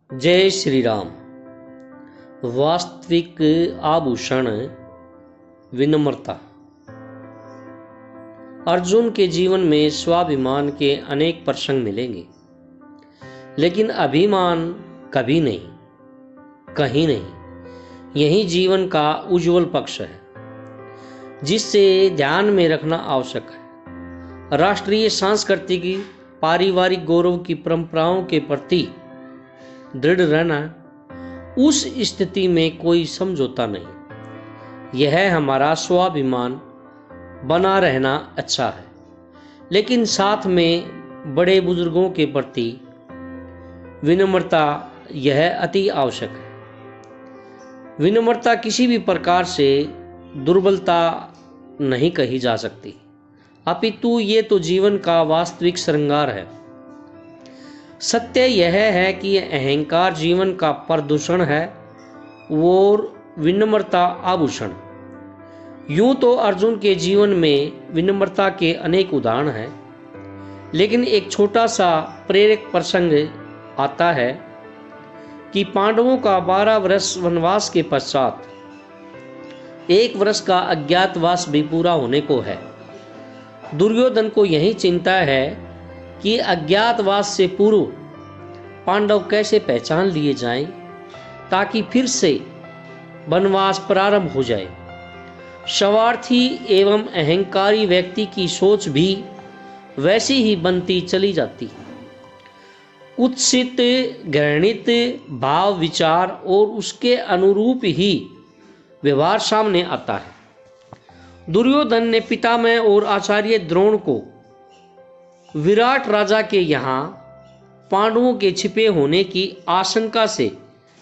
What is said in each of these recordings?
जय श्री राम। वास्तविक आभूषण विनम्रता। अर्जुन के जीवन में स्वाभिमान के अनेक प्रसंग मिलेंगे, लेकिन अभिमान कभी नहीं, कहीं नहीं। यही जीवन का उज्जवल पक्ष है, जिससे ध्यान में रखना आवश्यक है। राष्ट्रीय सांस्कृतिक पारिवारिक गौरव की परंपराओं के प्रति दृढ़ रहना, उस स्थिति में कोई समझौता नहीं। यह हमारा स्वाभिमान बना रहना अच्छा है, लेकिन साथ में बड़े बुजुर्गों के प्रति विनम्रता यह अति आवश्यक है। विनम्रता किसी भी प्रकार से दुर्बलता नहीं कही जा सकती, अपितु ये तो जीवन का वास्तविक श्रृंगार है। सत्य यह है कि अहंकार जीवन का प्रदूषण है और विनम्रता आभूषण। यूं तो अर्जुन के जीवन में विनम्रता के अनेक उदाहरण हैं, लेकिन एक छोटा सा प्रेरक प्रसंग आता है कि पांडवों का 12 वर्ष वनवास के पश्चात 1 वर्ष का अज्ञातवास भी पूरा होने को है। दुर्योधन को यही चिंता है कि अज्ञातवास से पूर्व पांडव कैसे पहचान लिए जाएं, ताकि फिर से वनवास प्रारंभ हो जाए। स्वार्थी एवं अहंकारी व्यक्ति की सोच भी वैसी ही बनती चली जाती है। कुत्सित घृणित भाव विचार और उसके अनुरूप ही व्यवहार सामने आता है। दुर्योधन ने पितामह और आचार्य द्रोण को विराट राजा के यहाँ पांडवों के छिपे होने की आशंका से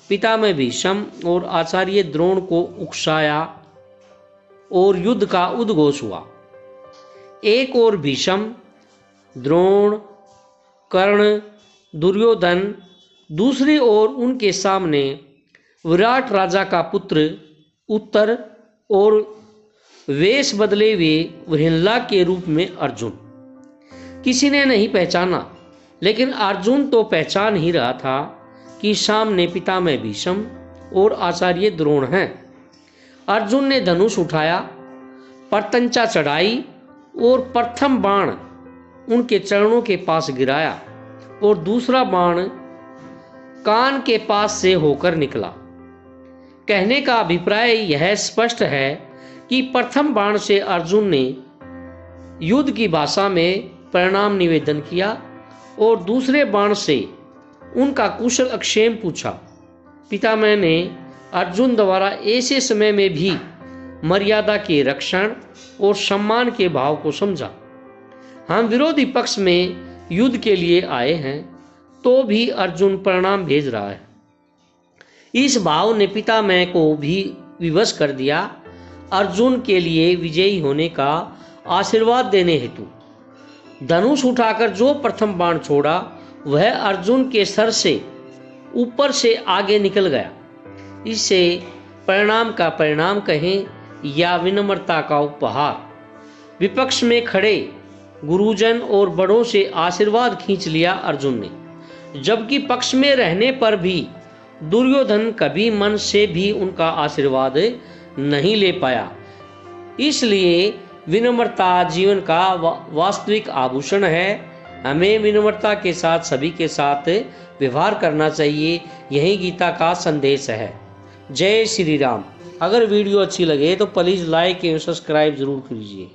पितामह भीष्म और आचार्य द्रोण को उकसाया और युद्ध का उद्घोष हुआ। एक और भीष्म, द्रोण, कर्ण, दुर्योधन, दूसरी ओर उनके सामने विराट राजा का पुत्र उत्तर और वेश बदले हुए वृहल्ला के रूप में अर्जुन। किसी ने नहीं पहचाना, लेकिन अर्जुन तो पहचान ही रहा था कि सामने पितामह भीष्म और आचार्य द्रोण हैं। अर्जुन ने धनुष उठाया, प्रत्यंचा चढ़ाई और प्रथम बाण उनके चरणों के पास गिराया और दूसरा बाण कान के पास से होकर निकला। कहने का अभिप्राय यह स्पष्ट है कि प्रथम बाण से अर्जुन ने युद्ध की भाषा में परिणाम निवेदन किया और दूसरे बाण से उनका कुशल अक्षेम पूछा। पितामह ने अर्जुन द्वारा ऐसे समय में भी मर्यादा के रक्षण और सम्मान के भाव को समझा। हम विरोधी पक्ष में युद्ध के लिए आए हैं, तो भी अर्जुन परिणाम भेज रहा है। इस भाव ने पितामह को भी विवश कर दिया, अर्जुन के लिए विजयी होने का आशीर्वाद देने हेतु। धनुष उठाकर जो प्रथम बाण छोड़ा, वह अर्जुन के सर से ऊपर से आगे निकल गया। इसे परिणाम का परिणाम कहें या विनम्रता का उपहार। विपक्ष में खड़े गुरुजन और बड़ों से आशीर्वाद खींच लिया अर्जुन ने, जबकि पक्ष में रहने पर भी दुर्योधन कभी मन से भी उनका आशीर्वाद नहीं ले पाया। इसलिए विनम्रता जीवन का वास्तविक आभूषण है। हमें विनम्रता के साथ सभी के साथ व्यवहार करना चाहिए। यही गीता का संदेश है। जय श्री राम। अगर वीडियो अच्छी लगे तो प्लीज़ लाइक एवं सब्सक्राइब जरूर कीजिए।